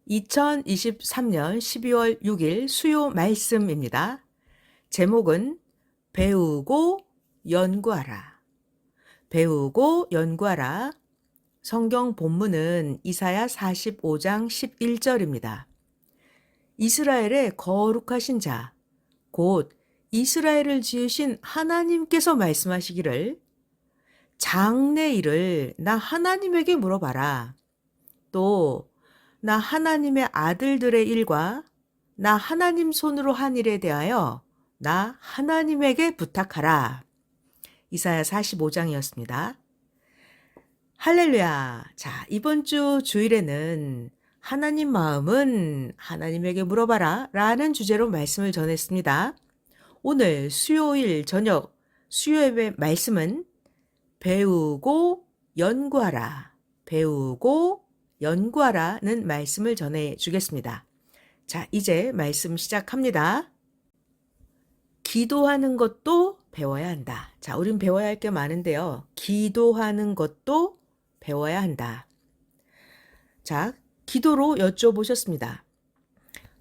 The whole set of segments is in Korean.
2023년 12월 6일 수요 말씀입니다. 제목은 배우고 연구하라. 배우고 연구하라. 성경 본문은 이사야 45장 11절입니다. 이스라엘의 거룩하신 자, 곧 이스라엘을 지으신 하나님께서 말씀하시기를 장래 일을 나 하나님에게 물어봐라. 또 나 하나님의 아들들의 일과 나 하나님 손으로 한 일에 대하여 나 하나님에게 부탁하라. 이사야 45장이었습니다. 할렐루야. 자, 이번 주 주일에는 하나님 마음은 하나님에게 물어봐라 라는 주제로 말씀을 전했습니다. 오늘 수요일 저녁 수요예배 말씀은 배우고 연구하라. 배우고 연구하라는 말씀을 전해주겠습니다. 자, 이제 말씀 시작합니다. 기도하는 것도 배워야 한다. 자, 우린 배워야 할 게 많은데요. 기도하는 것도 배워야 한다. 자, 기도로 여쭤보셨습니다.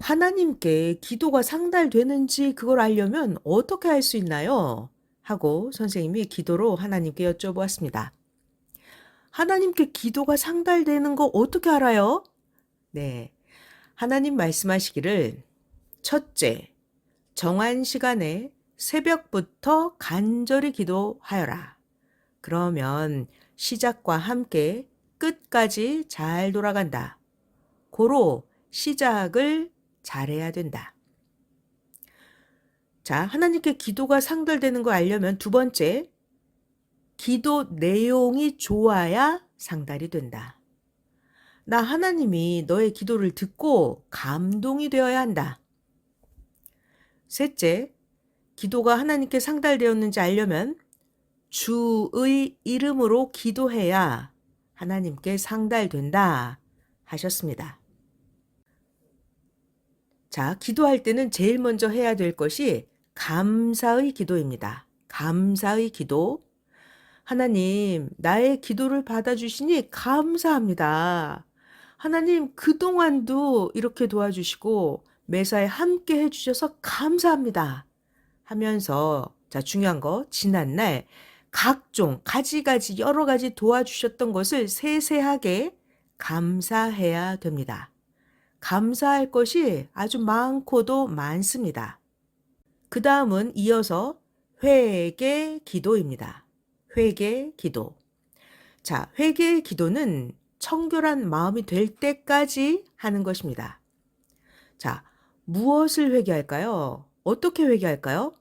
하나님께 기도가 상달되는지 그걸 알려면 어떻게 할 수 있나요? 하고 선생님이 기도로 하나님께 여쭤보았습니다. 하나님께 기도가 상달되는 거 어떻게 알아요? 네. 하나님 말씀하시기를 첫째, 정한 시간에 새벽부터 간절히 기도하여라. 그러면 시작과 함께 끝까지 잘 돌아간다. 고로 시작을 잘해야 된다. 자, 하나님께 기도가 상달되는 거 알려면 두 번째, 기도 내용이 좋아야 상달이 된다. 나 하나님이 너의 기도를 듣고 감동이 되어야 한다. 셋째, 기도가 하나님께 상달되었는지 알려면 주의 이름으로 기도해야 하나님께 상달된다 하셨습니다. 자, 기도할 때는 제일 먼저 해야 될 것이 감사의 기도입니다. 감사의 기도. 하나님, 나의 기도를 받아주시니 감사합니다. 하나님, 그동안도 이렇게 도와주시고 매사에 함께 해주셔서 감사합니다. 하면서, 자, 중요한 거, 지난날 각종, 가지가지, 여러 가지 도와주셨던 것을 세세하게 감사해야 됩니다. 감사할 것이 아주 많고도 많습니다. 그 다음은 이어서 회개 기도입니다. 회개 기도. 자, 회개 기도는 청결한 마음이 될 때까지 하는 것입니다. 자, 무엇을 회개할까요? 어떻게 회개할까요?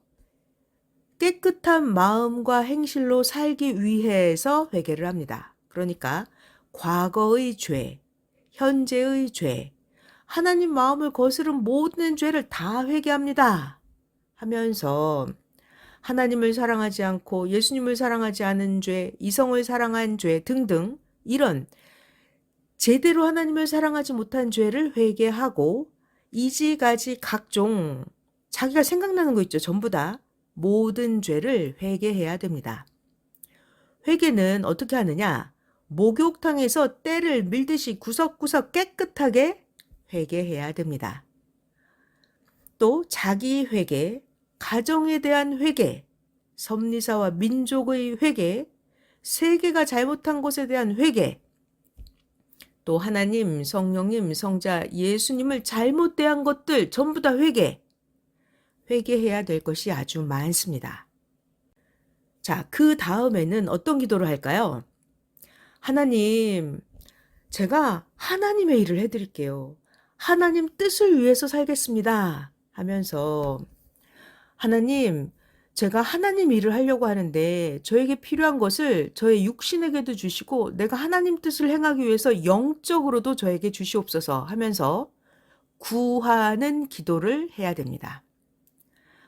깨끗한 마음과 행실로 살기 위해서 회개를 합니다. 그러니까 과거의 죄, 현재의 죄, 하나님 마음을 거스른 모든 죄를 다 회개합니다. 하면서 하나님을 사랑하지 않고 예수님을 사랑하지 않은 죄, 이성을 사랑한 죄 등등 이런 제대로 하나님을 사랑하지 못한 죄를 회개하고 이지가지 각종 자기가 생각나는 거 있죠. 전부 다 모든 죄를 회개해야 됩니다. 회개는 어떻게 하느냐? 목욕탕에서 때를 밀듯이 구석구석 깨끗하게 회개해야 됩니다. 또 자기 회개, 가정에 대한 회개, 섭리사와 민족의 회개, 세계가 잘못한 것에 대한 회개, 또 하나님, 성령님, 성자, 예수님을 잘못 대한 것들 전부 다 회개해야 될 것이 아주 많습니다. 자, 그 다음에는 어떤 기도를 할까요? 하나님, 제가 하나님의 일을 해드릴게요. 하나님 뜻을 위해서 살겠습니다. 하면서 하나님, 제가 하나님 일을 하려고 하는데 저에게 필요한 것을 저의 육신에게도 주시고 내가 하나님 뜻을 행하기 위해서 영적으로도 저에게 주시옵소서 하면서 구하는 기도를 해야 됩니다.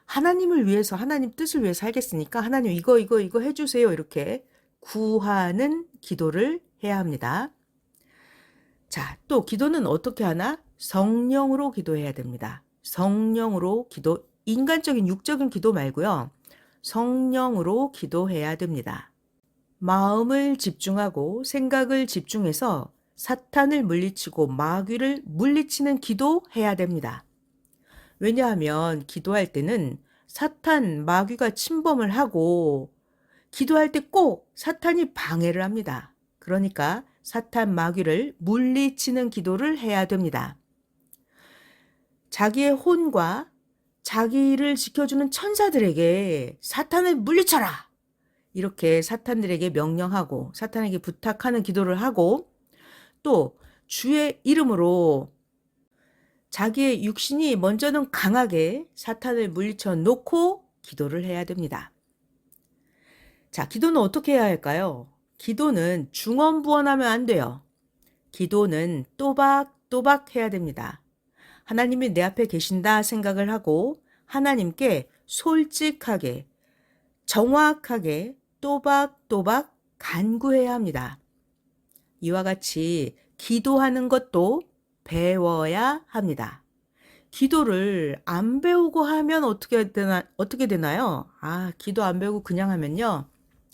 하나님을 위해서 하나님 뜻을 위해서 살겠으니까 하나님 이거 해주세요. 이렇게 구하는 기도를 해야 합니다. 자, 또 기도는 어떻게 하나? 성령으로 기도해야 됩니다. 성령으로 기도, 인간적인 육적인 기도 말고요. 성령으로 기도해야 됩니다. 마음을 집중하고 생각을 집중해서 사탄을 물리치고 마귀를 물리치는 기도해야 됩니다. 왜냐하면 기도할 때는 사탄, 마귀가 침범을 하고 기도할 때 꼭 사탄이 방해를 합니다. 그러니까 사탄, 마귀를 물리치는 기도를 해야 됩니다. 자기의 혼과 자기를 지켜주는 천사들에게 사탄을 물리쳐라! 이렇게 사탄들에게 명령하고 사탄에게 부탁하는 기도를 하고 또 주의 이름으로 자기의 육신이 먼저는 강하게 사탄을 물리쳐 놓고 기도를 해야 됩니다. 자, 기도는 어떻게 해야 할까요? 기도는 중언부언하면 안 돼요. 기도는 또박또박 해야 됩니다. 하나님이 내 앞에 계신다 생각을 하고 하나님께 솔직하게, 정확하게 또박또박 간구해야 합니다. 이와 같이 기도하는 것도 배워야 합니다. 기도를 안 배우고 하면 어떻게 되나요? 기도 안 배우고 그냥 하면요.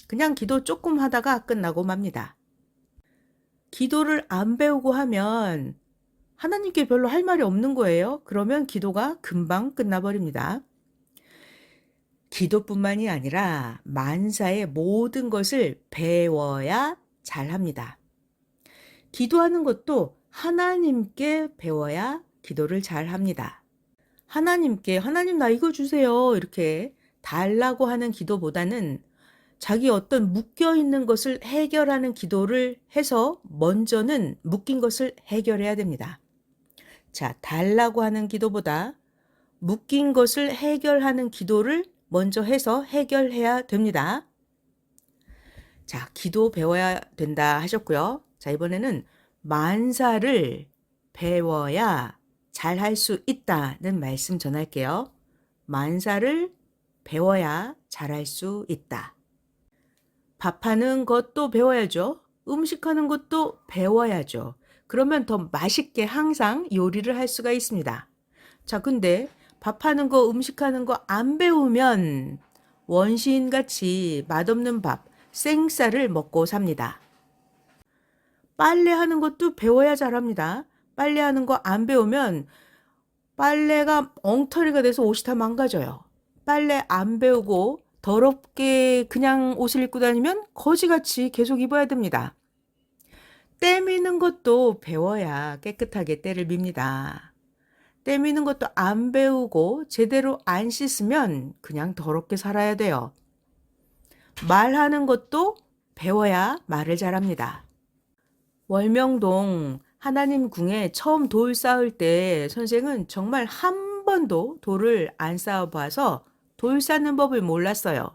그냥 기도 조금 하다가 끝나고 맙니다. 기도를 안 배우고 하면 하나님께 별로 할 말이 없는 거예요. 그러면 기도가 금방 끝나버립니다. 기도뿐만이 아니라 만사의 모든 것을 배워야 잘합니다. 기도하는 것도 하나님께 배워야 기도를 잘합니다. 하나님 나 이거 주세요 이렇게 달라고 하는 기도보다는 자기 어떤 묶여있는 것을 해결하는 기도를 해서 먼저는 묶인 것을 해결해야 됩니다. 자, 달라고 하는 기도보다 묶인 것을 해결하는 기도를 먼저 해서 해결해야 됩니다. 자, 기도 배워야 된다 하셨고요. 자, 이번에는 만사를 배워야 잘할 수 있다는 말씀 전할게요. 만사를 배워야 잘할 수 있다. 밥하는 것도 배워야죠. 음식하는 것도 배워야죠. 그러면 더 맛있게 항상 요리를 할 수가 있습니다. 자, 근데 밥하는 거, 음식하는 거 안 배우면 원시인같이 맛없는 밥, 생쌀을 먹고 삽니다. 빨래하는 것도 배워야 잘합니다. 빨래하는 거 안 배우면 빨래가 엉터리가 돼서 옷이 다 망가져요. 빨래 안 배우고 더럽게 그냥 옷을 입고 다니면 거지같이 계속 입어야 됩니다. 때 미는 것도 배워야 깨끗하게 때를 밉니다. 때 미는 것도 안 배우고 제대로 안 씻으면 그냥 더럽게 살아야 돼요. 말하는 것도 배워야 말을 잘합니다. 월명동 하나님 궁에 처음 돌 쌓을 때 선생은 정말 한 번도 돌을 안 쌓아봐서 돌 쌓는 법을 몰랐어요.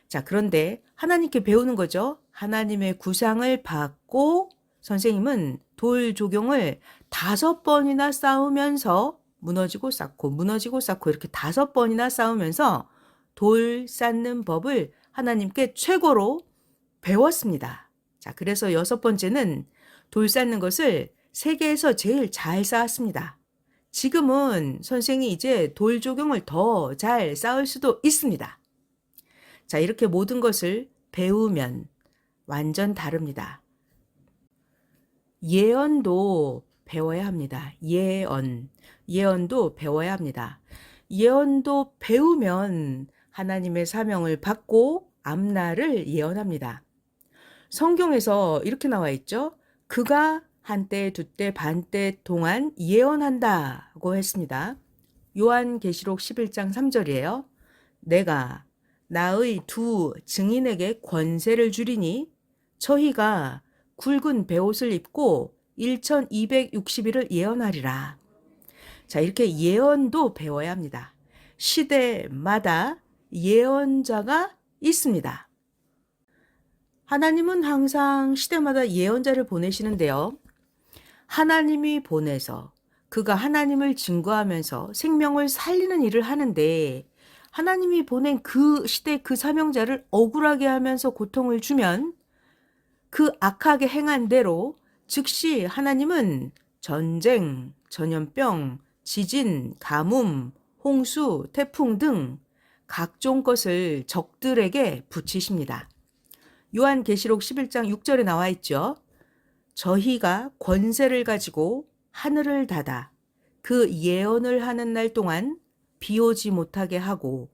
자, 그런데 하나님께 배우는 거죠. 하나님의 구상을 받고 선생님은 돌 조경을 5번이나 쌓으면서 무너지고 쌓고 이렇게 5번이나 쌓으면서 돌 쌓는 법을 하나님께 최고로 배웠습니다. 자, 그래서 6번째는 돌 쌓는 것을 세계에서 제일 잘 쌓았습니다. 지금은 선생이 이제 돌 조경을 더 잘 쌓을 수도 있습니다. 자, 이렇게 모든 것을 배우면 완전 다릅니다. 예언도 배워야 합니다. 예언도 배워야 합니다. 예언도 배우면 하나님의 사명을 받고 앞날을 예언합니다. 성경에서 이렇게 나와 있죠. 그가 한때, 두때, 반때 동안 예언한다고 했습니다. 요한계시록 11장 3절이에요. 내가 나의 두 증인에게 권세를 주리니 저희가 굵은 베옷을 입고 1260일을 예언하리라. 자, 이렇게 예언도 배워야 합니다. 시대마다 예언자가 있습니다. 하나님은 항상 시대마다 예언자를 보내시는데요. 하나님이 보내서 그가 하나님을 증거하면서 생명을 살리는 일을 하는데 하나님이 보낸 그 시대 그 사명자를 억울하게 하면서 고통을 주면 그 악하게 행한 대로 즉시 하나님은 전쟁, 전염병, 지진, 가뭄, 홍수, 태풍 등 각종 것을 적들에게 붙이십니다. 요한계시록 11장 6절에 나와 있죠. 저희가 권세를 가지고 하늘을 닫아 그 예언을 하는 날 동안 비 오지 못하게 하고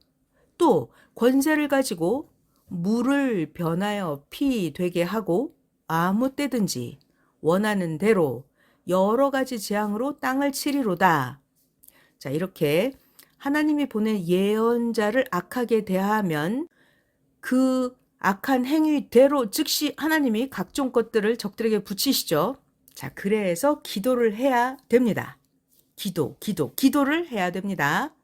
또 권세를 가지고 물을 변하여 피 되게 하고 아무 때든지 원하는 대로 여러 가지 재앙으로 땅을 치리로다. 자, 이렇게 하나님이 보낸 예언자를 악하게 대하면 그 악한 행위대로 즉시 하나님이 각종 것들을 적들에게 붙이시죠. 자, 그래서 기도를 해야 됩니다. 기도를 해야 됩니다.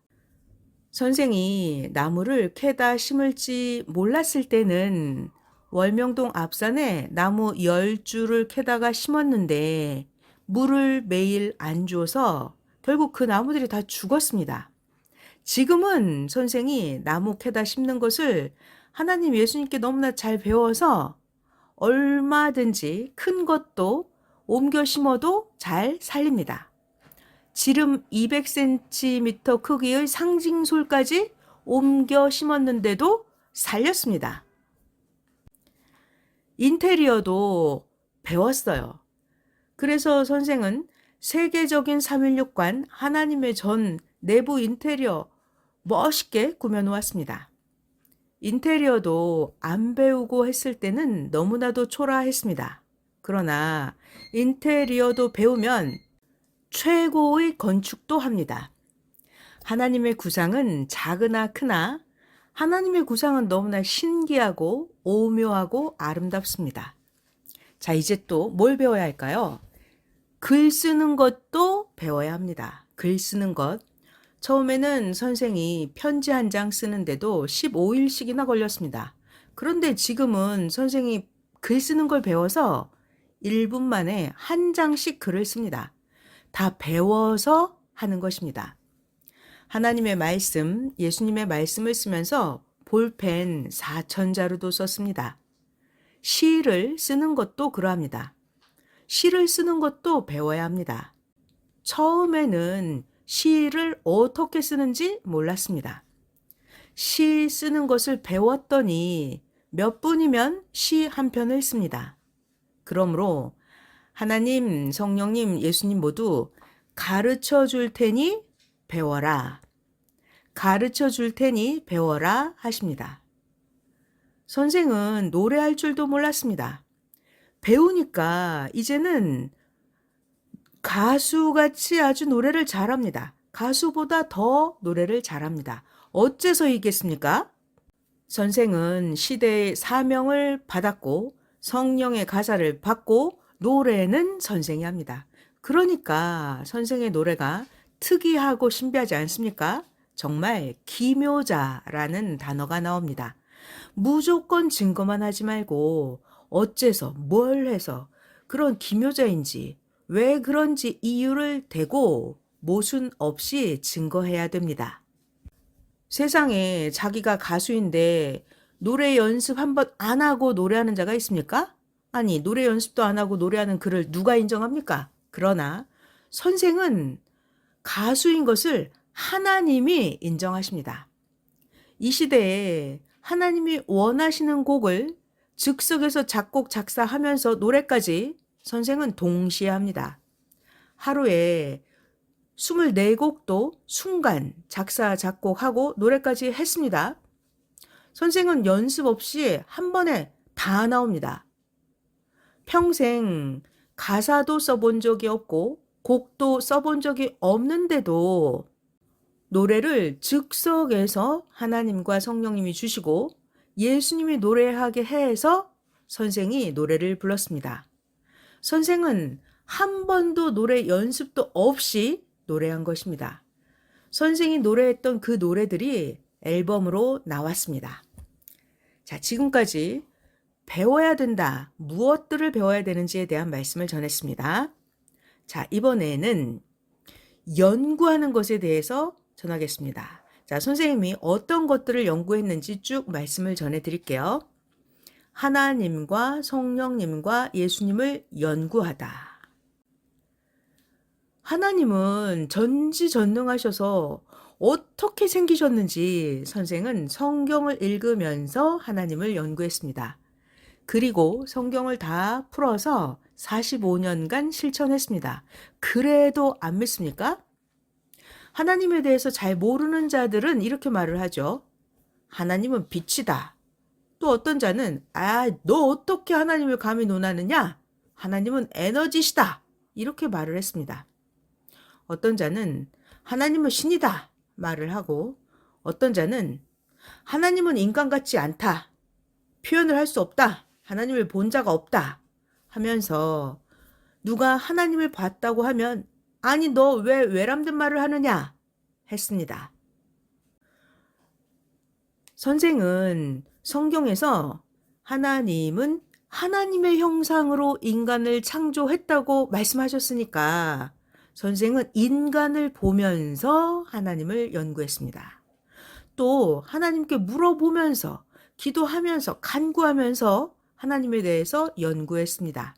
선생이 나무를 캐다 심을지 몰랐을 때는 월명동 앞산에 나무 10주를 캐다가 심었는데 물을 매일 안 줘서 결국 그 나무들이 다 죽었습니다. 지금은 선생이 나무 캐다 심는 것을 하나님 예수님께 너무나 잘 배워서 얼마든지 큰 것도 옮겨 심어도 잘 살립니다. 지름 200cm 크기의 상징솔까지 옮겨 심었는데도 살렸습니다. 인테리어도 배웠어요. 그래서 선생은 세계적인 316관 하나님의 전 내부 인테리어 멋있게 꾸며놓았습니다. 인테리어도 안 배우고 했을 때는 너무나도 초라했습니다. 그러나 인테리어도 배우면 최고의 건축도 합니다. 하나님의 구상은 작으나 크나 하나님의 구상은 너무나 신기하고 오묘하고 아름답습니다. 자, 이제 또 뭘 배워야 할까요? 글 쓰는 것도 배워야 합니다. 글 쓰는 것. 처음에는 선생이 편지 한 장 쓰는데도 15일씩이나 걸렸습니다. 그런데 지금은 선생이 글 쓰는 걸 배워서 1분 만에 한 장씩 글을 씁니다. 다 배워서 하는 것입니다. 하나님의 말씀, 예수님의 말씀을 쓰면서 볼펜 4,000자루도 썼습니다. 시를 쓰는 것도 그러합니다. 시를 쓰는 것도 배워야 합니다. 처음에는 시를 어떻게 쓰는지 몰랐습니다. 시 쓰는 것을 배웠더니 몇 분이면 시 한 편을 씁니다. 그러므로 하나님, 성령님, 예수님 모두 가르쳐 줄 테니 배워라. 가르쳐 줄 테니 배워라 하십니다. 선생은 노래할 줄도 몰랐습니다. 배우니까 이제는 가수같이 아주 노래를 잘합니다. 가수보다 더 노래를 잘합니다. 어째서이겠습니까? 선생은 시대의 사명을 받았고 성령의 가사를 받고 노래는 선생이 합니다. 그러니까 선생의 노래가 특이하고 신비하지 않습니까? 정말 기묘자라는 단어가 나옵니다. 무조건 증거만 하지 말고 어째서 뭘 해서 그런 기묘자인지 왜 그런지 이유를 대고 모순 없이 증거해야 됩니다. 세상에 자기가 가수인데 노래 연습 한번 안 하고 노래하는 자가 있습니까? 아니, 노래 연습도 안 하고 노래하는 그를 누가 인정합니까? 그러나 선생은 가수인 것을 하나님이 인정하십니다. 이 시대에 하나님이 원하시는 곡을 즉석에서 작곡, 작사하면서 노래까지 선생은 동시에 합니다. 하루에 24곡도 순간 작사, 작곡하고 노래까지 했습니다. 선생은 연습 없이 한 번에 다 나옵니다. 평생 가사도 써본 적이 없고 곡도 써본 적이 없는데도 노래를 즉석에서 하나님과 성령님이 주시고 예수님이 노래하게 해서 선생이 노래를 불렀습니다. 선생은 한 번도 노래 연습도 없이 노래한 것입니다. 선생이 노래했던 그 노래들이 앨범으로 나왔습니다. 자, 지금까지 배워야 된다, 무엇들을 배워야 되는지에 대한 말씀을 전했습니다. 자, 이번에는 연구하는 것에 대해서 전하겠습니다. 자, 선생님이 어떤 것들을 연구했는지 쭉 말씀을 전해드릴게요. 하나님과 성령님과 예수님을 연구하다. 하나님은 전지전능하셔서 어떻게 생기셨는지 선생은 성경을 읽으면서 하나님을 연구했습니다. 그리고 성경을 다 풀어서 45년간 실천했습니다. 그래도 안 믿습니까? 하나님에 대해서 잘 모르는 자들은 이렇게 말을 하죠. 하나님은 빛이다. 또 어떤 자는 너 어떻게 하나님을 감히 논하느냐? 하나님은 에너지시다. 이렇게 말을 했습니다. 어떤 자는 하나님은 신이다 말을 하고, 어떤 자는 하나님은 인간 같지 않다. 표현을 할 수 없다. 하나님을 본 자가 없다. 하면서 누가 하나님을 봤다고 하면 아니 너 왜 외람된 말을 하느냐 했습니다. 선생은 성경에서 하나님은 하나님의 형상으로 인간을 창조했다고 말씀하셨으니까 선생은 인간을 보면서 하나님을 연구했습니다. 또 하나님께 물어보면서 기도하면서 간구하면서 하나님에 대해서 연구했습니다.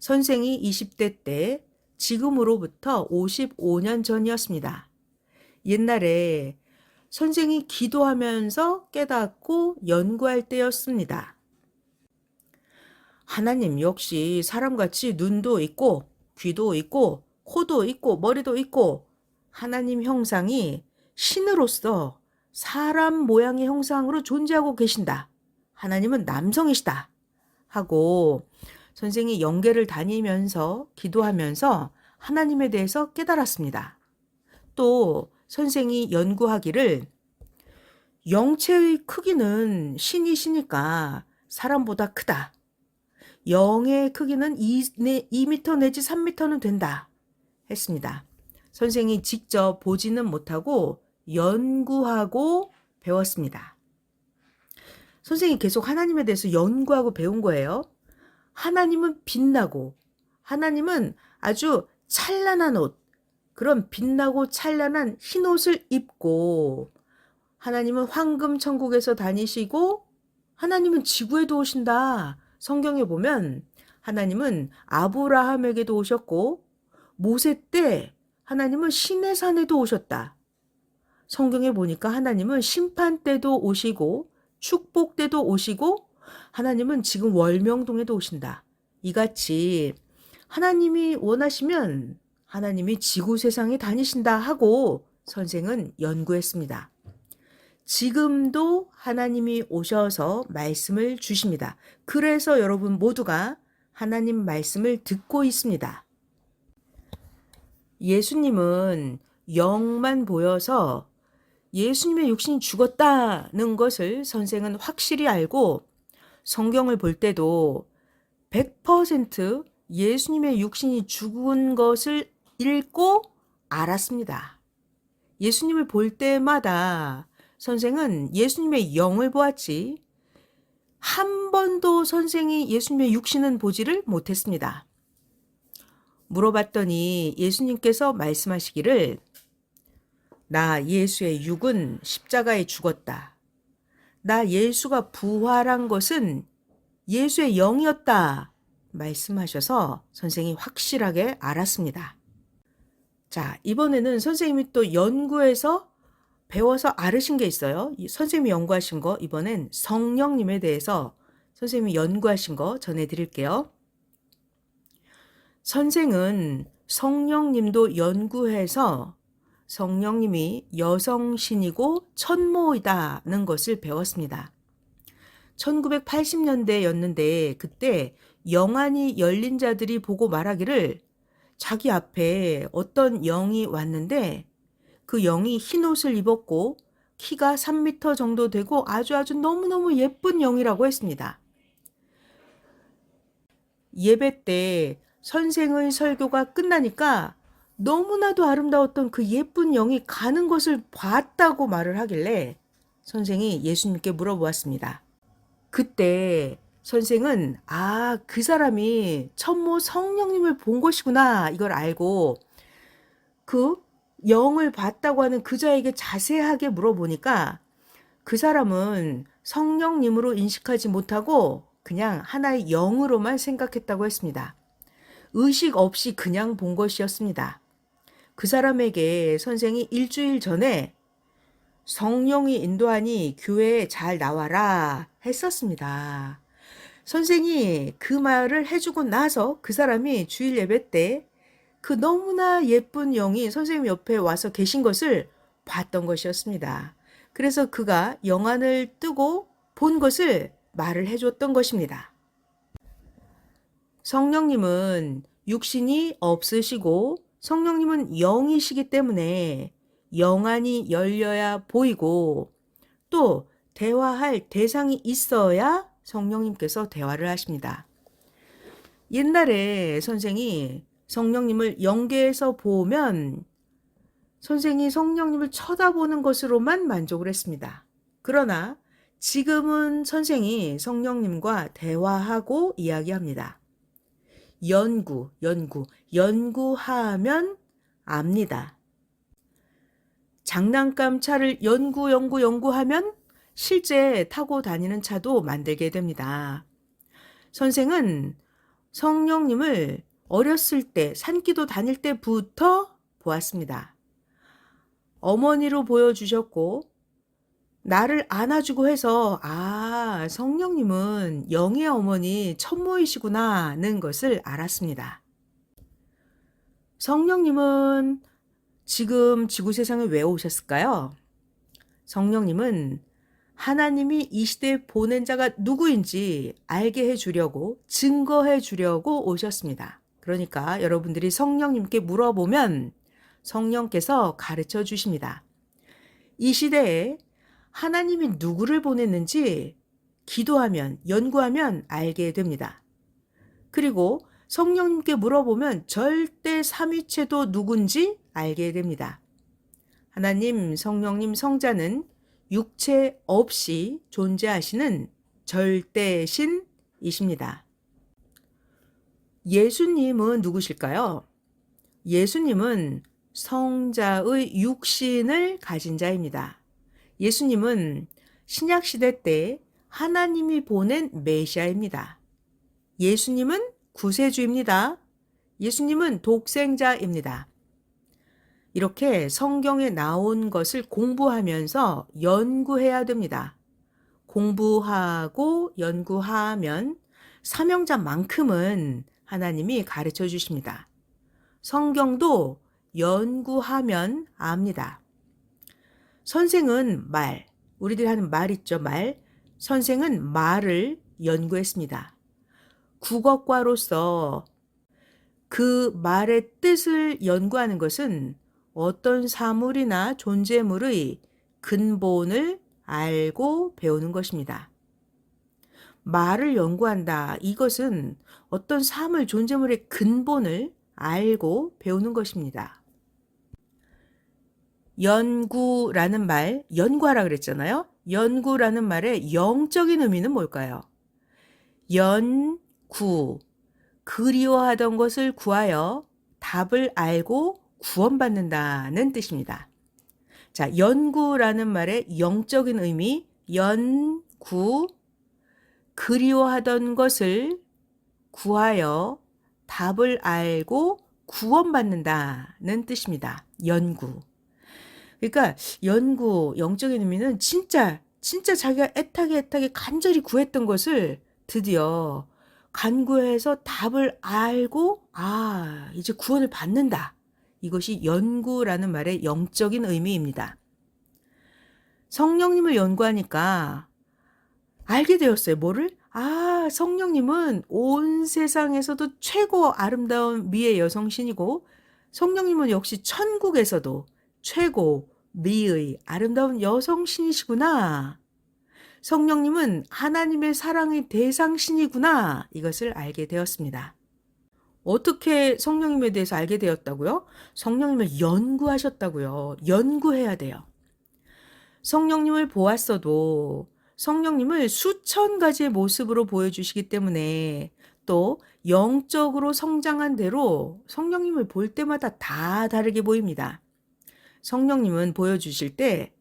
선생이 20대 때 지금으로부터 55년 전이었습니다. 옛날에 선생이 기도하면서 깨닫고 연구할 때였습니다. 하나님 역시 사람같이 눈도 있고 귀도 있고 코도 있고 머리도 있고 하나님 형상이 신으로서 사람 모양의 형상으로 존재하고 계신다. 하나님은 남성이시다. 하고 선생이 영계를 다니면서 기도하면서 하나님에 대해서 깨달았습니다. 또 선생이 연구하기를 영체의 크기는 신이시니까 사람보다 크다. 영의 크기는 2m 내지 3m는 된다. 했습니다. 선생이 직접 보지는 못하고 연구하고 배웠습니다. 선생이 계속 하나님에 대해서 연구하고 배운 거예요. 하나님은 빛나고, 하나님은 아주 찬란한 옷, 그런 빛나고 찬란한 흰 옷을 입고, 하나님은 황금 천국에서 다니시고, 하나님은 지구에도 오신다. 성경에 보면 하나님은 아브라함에게도 오셨고, 모세 때 하나님은 시내산에도 오셨다. 성경에 보니까 하나님은 심판 때도 오시고 축복 때도 오시고 하나님은 지금 월명동에도 오신다. 이같이 하나님이 원하시면 하나님이 지구 세상에 다니신다 하고 선생은 연구했습니다. 지금도 하나님이 오셔서 말씀을 주십니다. 그래서 여러분 모두가 하나님 말씀을 듣고 있습니다. 예수님은 영만 보여서 예수님의 육신이 죽었다는 것을 선생은 확실히 알고 성경을 볼 때도 100% 예수님의 육신이 죽은 것을 읽고 알았습니다. 예수님을 볼 때마다 선생은 예수님의 영을 보았지 한 번도 선생이 예수님의 육신은 보지를 못했습니다. 물어봤더니 예수님께서 말씀하시기를 나 예수의 육은 십자가에 죽었다. 나 예수가 부활한 것은 예수의 영이었다. 말씀하셔서 선생이 확실하게 알았습니다. 자, 이번에는 선생님이 또 연구해서 배워서 알으신 게 있어요. 선생님이 연구하신 거 이번엔 성령님에 대해서 선생님이 연구하신 거 전해드릴게요. 선생은 성령님도 연구해서 성령님이 여성신이고 천모이다는 것을 배웠습니다. 1980년대였는데 그때 영안이 열린 자들이 보고 말하기를 자기 앞에 어떤 영이 왔는데 그 영이 흰 옷을 입었고 키가 3m 정도 되고 아주 너무너무 예쁜 영이라고 했습니다. 예배 때 선생의 설교가 끝나니까 너무나도 아름다웠던 그 예쁜 영이 가는 것을 봤다고 말을 하길래 선생이 예수님께 물어보았습니다. 그때 선생은 그 사람이 천모 성령님을 본 것이구나 이걸 알고 그 영을 봤다고 하는 그 자에게 자세하게 물어보니까 그 사람은 성령님으로 인식하지 못하고 그냥 하나의 영으로만 생각했다고 했습니다. 의식 없이 그냥 본 것이었습니다. 그 사람에게 선생이 일주일 전에 성령이 인도하니 교회에 잘 나와라 했었습니다. 선생이 그 말을 해주고 나서 그 사람이 주일 예배 때 그 너무나 예쁜 영이 선생님 옆에 와서 계신 것을 봤던 것이었습니다. 그래서 그가 영안을 뜨고 본 것을 말을 해줬던 것입니다. 성령님은 육신이 없으시고 성령님은 영이시기 때문에 영안이 열려야 보이고 또 대화할 대상이 있어야 성령님께서 대화를 하십니다. 옛날에 선생이 성령님을 영계에서 보면 선생이 성령님을 쳐다보는 것으로만 만족을 했습니다. 그러나 지금은 선생이 성령님과 대화하고 이야기합니다. 연구하면 압니다. 장난감 차를 연구하면 실제 타고 다니는 차도 만들게 됩니다. 선생은 성령님을 어렸을 때 산기도 다닐 때부터 보았습니다. 어머니로 보여주셨고 나를 안아주고 해서 성령님은 영의 어머니 천모이시구나는 것을 알았습니다. 성령님은 지금 지구 세상에 왜 오셨을까요? 성령님은 하나님이 이 시대에 보낸 자가 누구인지 알게 해주려고 증거해 주려고 오셨습니다. 그러니까 여러분들이 성령님께 물어보면 성령께서 가르쳐 주십니다. 이 시대에 하나님이 누구를 보냈는지 기도하면 연구하면 알게 됩니다. 그리고 성령님께 물어보면 절대 삼위체도 누군지 알게 됩니다. 하나님, 성령님, 성자는 육체 없이 존재하시는 절대신이십니다. 예수님은 누구실까요? 예수님은 성자의 육신을 가진 자입니다. 예수님은 신약시대 때 하나님이 보낸 메시아입니다. 예수님은 구세주입니다. 예수님은 독생자입니다. 이렇게 성경에 나온 것을 공부하면서 연구해야 됩니다. 공부하고 연구하면 사명자만큼은 하나님이 가르쳐 주십니다. 성경도 연구하면 압니다. 선생은 말, 우리들이 하는 말 있죠, 말. 선생은 말을 연구했습니다. 국어과로서 그 말의 뜻을 연구하는 것은 어떤 사물이나 존재물의 근본을 알고 배우는 것입니다. 말을 연구한다. 이것은 어떤 사물, 존재물의 근본을 알고 배우는 것입니다. 연구라는 말, 연구하라 그랬잖아요. 연구라는 말의 영적인 의미는 뭘까요? 연구, 그리워하던 것을 구하여 답을 알고 구원받는다는 뜻입니다. 자, 연구라는 말의 영적인 의미, 연구, 그리워하던 것을 구하여 답을 알고 구원받는다는 뜻입니다. 연구. 그러니까 연구, 영적인 의미는 진짜 자기가 애타게 간절히 구했던 것을 드디어 간구해서 답을 알고 이제 구원을 받는다. 이것이 연구라는 말의 영적인 의미입니다. 성령님을 연구하니까 알게 되었어요. 뭐를? 성령님은 온 세상에서도 최고 아름다운 미의 여성신이고 성령님은 역시 천국에서도 최고 미의 아름다운 여성신이시구나. 성령님은 하나님의 사랑의 대상신이구나. 이것을 알게 되었습니다. 어떻게 성령님에 대해서 알게 되었다고요? 성령님을 연구하셨다고요. 연구해야 돼요. 성령님을 보았어도 성령님을 수천 가지의 모습으로 보여주시기 때문에 또 영적으로 성장한 대로 성령님을 볼 때마다 다 다르게 보입니다. 성령님은 보여주실 때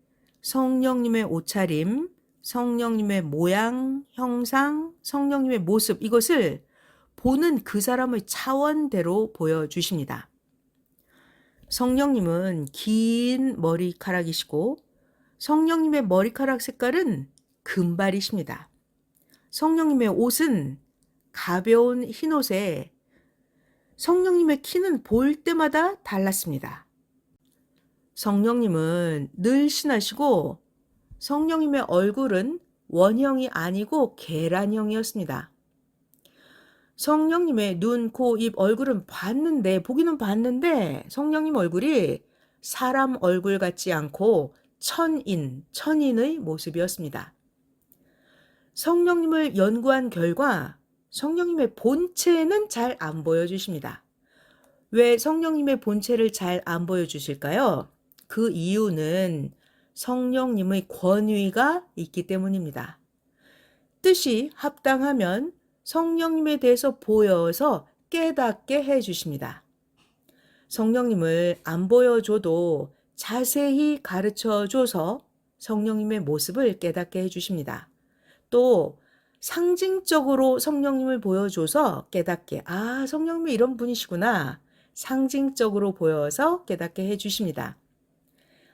성령님의 옷차림, 성령님의 모양, 형상, 성령님의 모습 이것을 보는 그 사람의 차원대로 보여주십니다. 성령님은 긴 머리카락이시고 성령님의 머리카락 색깔은 금발이십니다. 성령님의 옷은 가벼운 흰옷에 성령님의 키는 볼 때마다 달랐습니다. 성령님은 늘 신하시고 성령님의 얼굴은 원형이 아니고 계란형이었습니다. 성령님의 눈, 코, 입, 얼굴은 보기는 봤는데 성령님 얼굴이 사람 얼굴 같지 않고 천인의 모습이었습니다. 성령님을 연구한 결과 성령님의 본체는 잘 안 보여주십니다. 왜 성령님의 본체를 잘 안 보여주실까요? 그 이유는 성령님의 권위가 있기 때문입니다. 뜻이 합당하면 성령님에 대해서 보여서 깨닫게 해주십니다. 성령님을 안 보여줘도 자세히 가르쳐줘서 성령님의 모습을 깨닫게 해주십니다. 또 상징적으로 성령님을 보여줘서 깨닫게, 성령님이 이런 분이시구나. 상징적으로 보여서 깨닫게 해주십니다.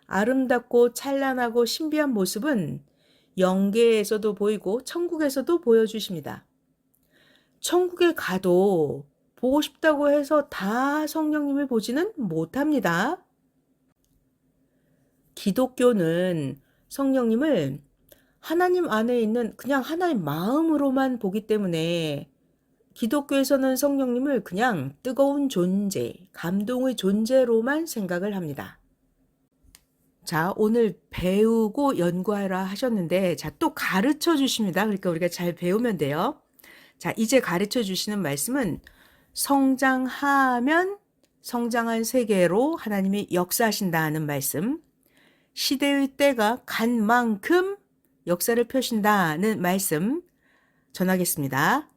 아름답고 찬란하고 신비한 모습은 영계에서도 보이고 천국에서도 보여주십니다. 천국에 가도 보고 싶다고 해서 다 성령님을 보지는 못합니다. 기독교는 성령님을 하나님 안에 있는 그냥 하나의 마음으로만 보기 때문에 기독교에서는 성령님을 그냥 뜨거운 존재, 감동의 존재로만 생각을 합니다. 자, 오늘 배우고 연구하라 하셨는데, 자, 또 가르쳐 주십니다. 그러니까 우리가 잘 배우면 돼요. 자, 이제 가르쳐 주시는 말씀은 성장하면 성장한 세계로 하나님이 역사하신다는 말씀, 시대의 때가 간 만큼 역사를 펴신다는 말씀 전하겠습니다.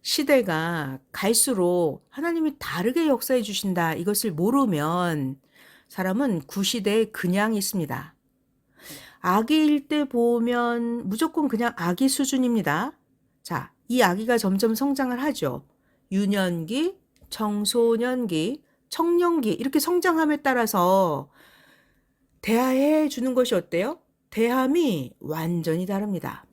시대가 갈수록 하나님이 다르게 역사해 주신다. 이것을 모르면 사람은 구시대에 그냥 있습니다. 아기일 때 보면 무조건 그냥 아기 수준입니다. 자, 이 아기가 점점 성장을 하죠. 유년기, 청소년기, 청년기 이렇게 성장함에 따라서 대하해 주는 것이 어때요? 대함이 완전히 다릅니다.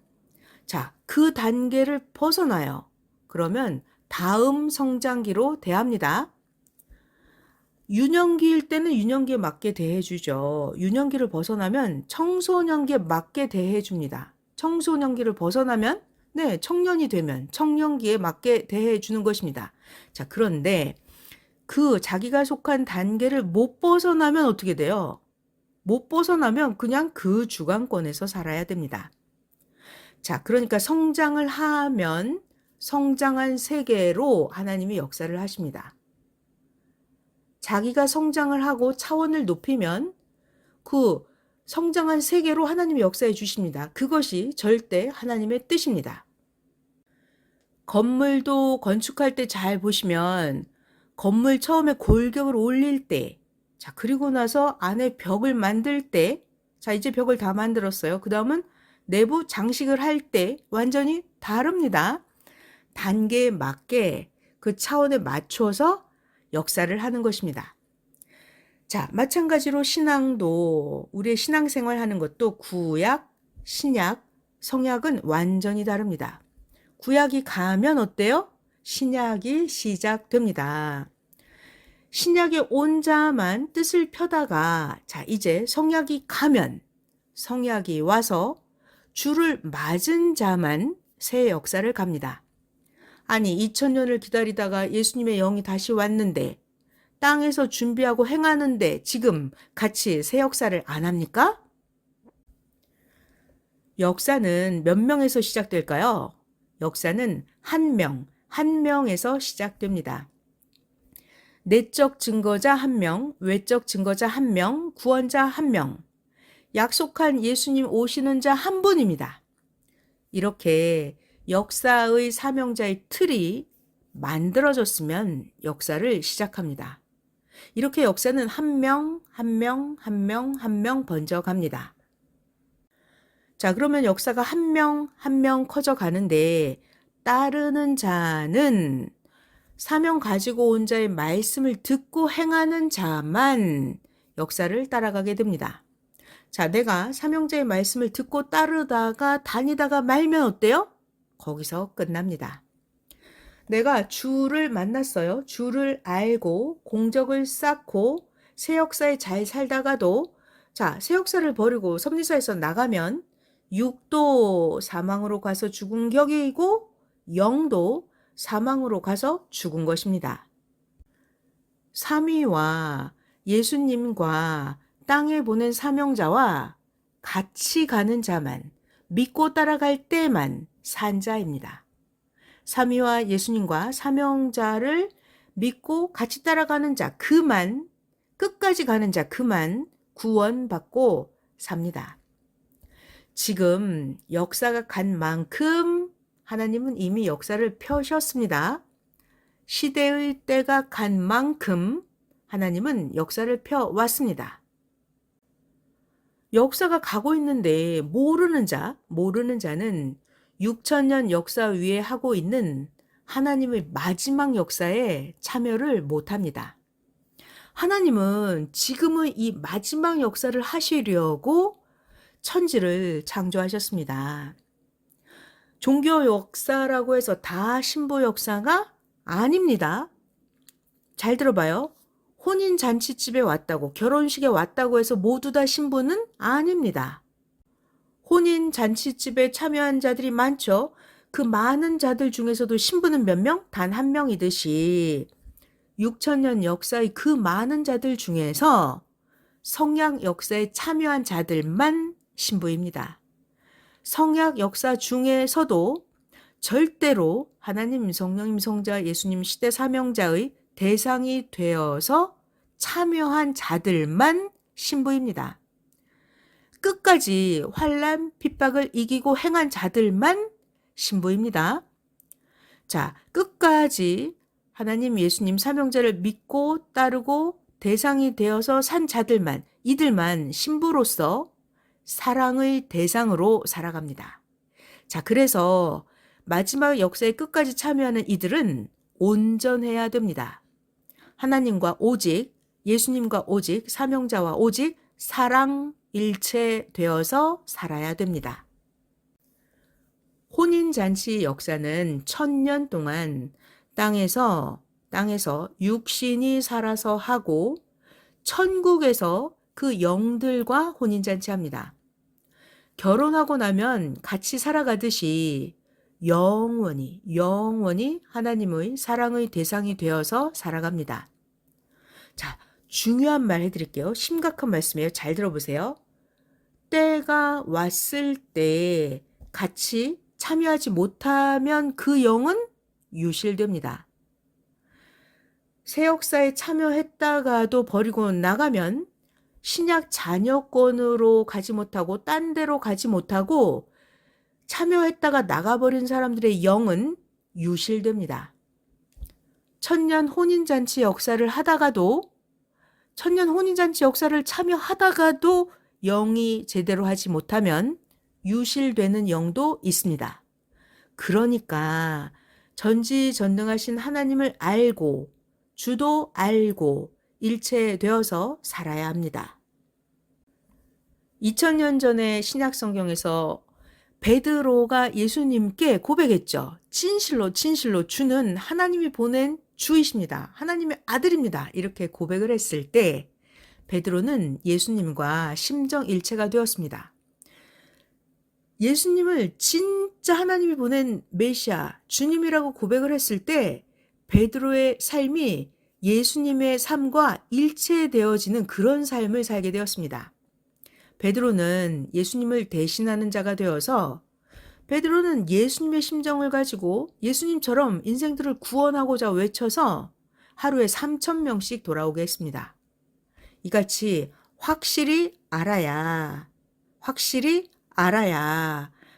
자, 그 단계를 벗어나요. 그러면 다음 성장기로 대합니다. 유년기일 때는 유년기에 맞게 대해주죠. 유년기를 벗어나면 청소년기에 맞게 대해줍니다. 청소년기를 벗어나면 청년이 되면 청년기에 맞게 대해주는 것입니다. 자, 그런데 그 자기가 속한 단계를 못 벗어나면 어떻게 돼요? 못 벗어나면 그냥 그 주관권에서 살아야 됩니다. 자, 그러니까 성장을 하면 성장한 세계로 하나님이 역사를 하십니다. 자기가 성장을 하고 차원을 높이면 그 성장한 세계로 하나님이 역사해 주십니다. 그것이 절대 하나님의 뜻입니다. 건물도 건축할 때 잘 보시면 건물 처음에 골격을 올릴 때, 자, 그리고 나서 안에 벽을 만들 때, 자, 이제 벽을 다 만들었어요. 그 다음은 내부 장식을 할 때 완전히 다릅니다. 단계에 맞게 그 차원에 맞춰서 역사를 하는 것입니다. 자, 마찬가지로 신앙도 우리의 신앙생활 하는 것도 구약, 신약, 성약은 완전히 다릅니다. 구약이 가면 어때요? 신약이 시작됩니다. 신약에 온 자만 뜻을 펴다가 자, 이제 성약이 가면 성약이 와서 주를 맞은 자만 새 역사를 갑니다. 아니 2000년을 기다리다가 예수님의 영이 다시 왔는데 땅에서 준비하고 행하는데 지금 같이 새 역사를 안 합니까? 역사는 몇 명에서 시작될까요? 역사는 한 명에서 시작됩니다. 내적 증거자 1명, 외적 증거자 1명, 구원자 1명, 약속한 예수님 오시는 자 1분입니다. 이렇게 역사의 사명자의 틀이 만들어졌으면 역사를 시작합니다. 이렇게 역사는 한 명 번져갑니다. 자, 그러면 역사가 한 명 커져가는데 따르는 자는 사명 가지고 온 자의 말씀을 듣고 행하는 자만 역사를 따라가게 됩니다. 자, 내가 사명자의 말씀을 듣고 따르다가 다니다가 말면 어때요? 거기서 끝납니다. 내가 주를 만났어요. 주를 알고 공적을 쌓고 새 역사에 잘 살다가도 새 역사를 버리고 섭리사에서 나가면 육도 사망으로 가서 죽은 격이고 영도 사망으로 가서 죽은 것입니다. 삼위와 예수님과 땅에 보낸 사명자와 같이 가는 자만, 믿고 따라갈 때만 산 자입니다. 삼위와 예수님과 사명자를 믿고 같이 따라가는 자 그만, 끝까지 가는 자 그만 구원받고 삽니다. 지금 역사가 간 만큼 하나님은 이미 역사를 펴셨습니다. 시대의 때가 간 만큼 하나님은 역사를 펴왔습니다. 역사가 가고 있는데 모르는 자는 6,000년 역사 위에 하고 있는 하나님의 마지막 역사에 참여를 못합니다. 하나님은 지금의 이 마지막 역사를 하시려고 천지를 창조하셨습니다. 종교 역사라고 해서 다 신부 역사가 아닙니다. 잘 들어봐요. 혼인잔치집에 왔다고, 결혼식에 왔다고 해서 모두 다 신부는 아닙니다. 혼인잔치집에 참여한 자들이 많죠. 그 많은 자들 중에서도 신부는 몇 명? 단 한 명이듯이 6,000년 역사의 그 많은 자들 중에서 성약 역사에 참여한 자들만 신부입니다. 성약 역사 중에서도 절대로 하나님, 성령님, 성자, 예수님 시대 사명자의 대상이 되어서 참여한 자들만 신부입니다. 끝까지 환난 핍박을 이기고 행한 자들만 신부입니다. 끝까지 하나님, 예수님 사명자를 믿고 따르고 대상이 되어서 산 자들만, 이들만 신부로서 사랑의 대상으로 살아갑니다. 그래서 마지막 역사의 끝까지 참여하는 이들은 온전해야 됩니다. 하나님과 오직, 예수님과 오직, 사명자와 오직 사랑 일체되어서 살아야 됩니다. 혼인잔치 역사는 1,000년 동안 땅에서 육신이 살아서 하고 천국에서 그 영들과 혼인잔치 합니다. 결혼하고 나면 같이 살아가듯이 영원히 하나님의 사랑의 대상이 되어서 살아갑니다. 중요한 말 해드릴게요. 심각한 말씀이에요. 잘 들어보세요. 때가 왔을 때 같이 참여하지 못하면 그 영은 유실됩니다. 새 역사에 참여했다가도 버리고 나가면 신약 자녀권으로 가지 못하고 딴 데로 가지 못하고 참여했다가 나가버린 사람들의 영은 유실됩니다. 1,000년 혼인잔치 역사를 하다가도 1,000년 혼인잔치 역사를 참여하다가도 영이 제대로 하지 못하면 유실되는 영도 있습니다. 그러니까 전지전능하신 하나님을 알고 주도 알고 일체되어서 살아야 합니다. 2000년 전에 신약 성경에서 베드로가 예수님께 고백했죠. 진실로 주는 하나님이 보낸 주이십니다. 하나님의 아들입니다. 이렇게 고백을 했을 때 베드로는 예수님과 심정일체가 되었습니다. 예수님을 진짜 하나님이 보낸 메시아, 주님이라고 고백을 했을 때 베드로의 삶이 예수님의 삶과 일체되어지는 그런 삶을 살게 되었습니다. 베드로는 예수님을 대신하는 자가 되어서 베드로는 예수님의 심정을 가지고 예수님처럼 인생들을 구원하고자 외쳐서 하루에 3,000명씩 돌아오게 했습니다. 이같이 확실히 알아야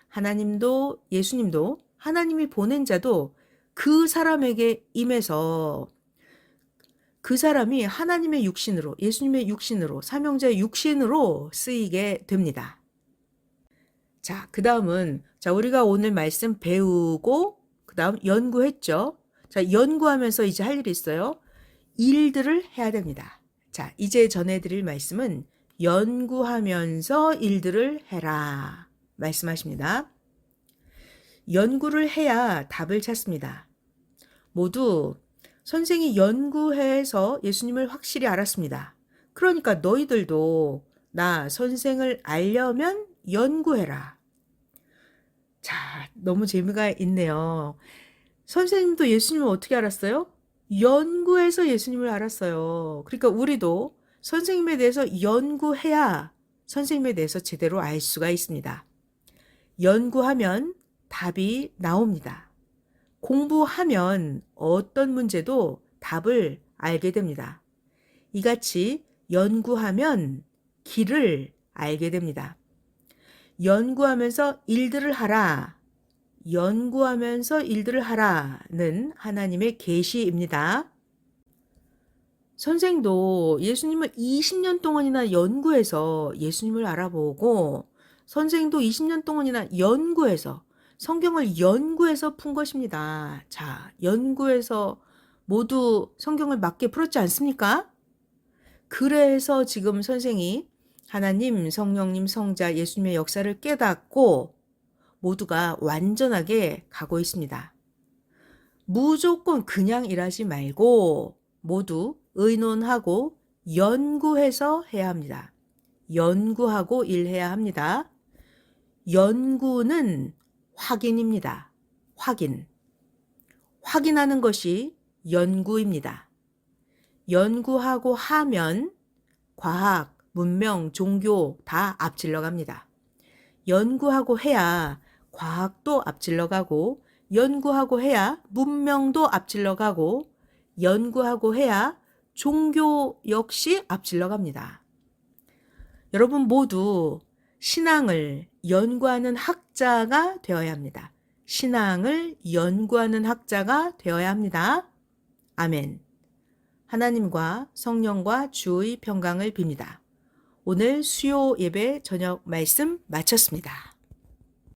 하나님도 예수님도 하나님이 보낸 자도 그 사람에게 임해서 그 사람이 하나님의 육신으로, 예수님의 육신으로, 사명자의 육신으로 쓰이게 됩니다. 그 다음은 우리가 오늘 말씀 배우고 그 다음 연구했죠. 연구하면서 이제 할 일이 있어요. 일들을 해야 됩니다. 이제 전해드릴 말씀은 연구하면서 일들을 해라 말씀하십니다. 연구를 해야 답을 찾습니다. 모두 선생이 연구해서 예수님을 확실히 알았습니다. 그러니까 너희들도 나 선생을 알려면 연구해라. 자, 너무 재미가 있네요. 선생님도 예수님을 어떻게 알았어요? 연구해서 예수님을 알았어요. 그러니까 우리도 선생님에 대해서 연구해야 선생님에 대해서 제대로 알 수가 있습니다. 연구하면 답이 나옵니다. 공부하면 어떤 문제도 답을 알게 됩니다. 이같이 연구하면 길을 알게 됩니다. 연구하면서 일들을 하라. 연구하면서 일들을 하라는 하나님의 계시입니다. 선생도 예수님을 20년 동안이나 연구해서 예수님을 알아보고 선생도 20년 동안이나 연구해서 성경을 연구해서 푼 것입니다. 자, 연구해서 모두 성경을 맞게 풀었지 않습니까? 그래서 지금 선생이 하나님, 성령님, 성자, 예수님의 역사를 깨닫고 모두가 완전하게 가고 있습니다. 무조건 그냥 일하지 말고 모두 의논하고 연구해서 해야 합니다. 연구하고 일해야 합니다. 연구는 확인입니다. 확인. 확인하는 것이 연구입니다. 연구하고 하면 과학, 문명, 종교 다 앞질러 갑니다. 연구하고 해야 과학도 앞질러 가고, 연구하고 해야 문명도 앞질러 가고, 연구하고 해야 종교 역시 앞질러 갑니다. 여러분 모두 신앙을 연구하는 학자가 되어야 합니다. 신앙을 연구하는 학자가 되어야 합니다. 아멘. 하나님과 성령과 주의 평강을 빕니다. 오늘 수요 예배 저녁 말씀 마쳤습니다.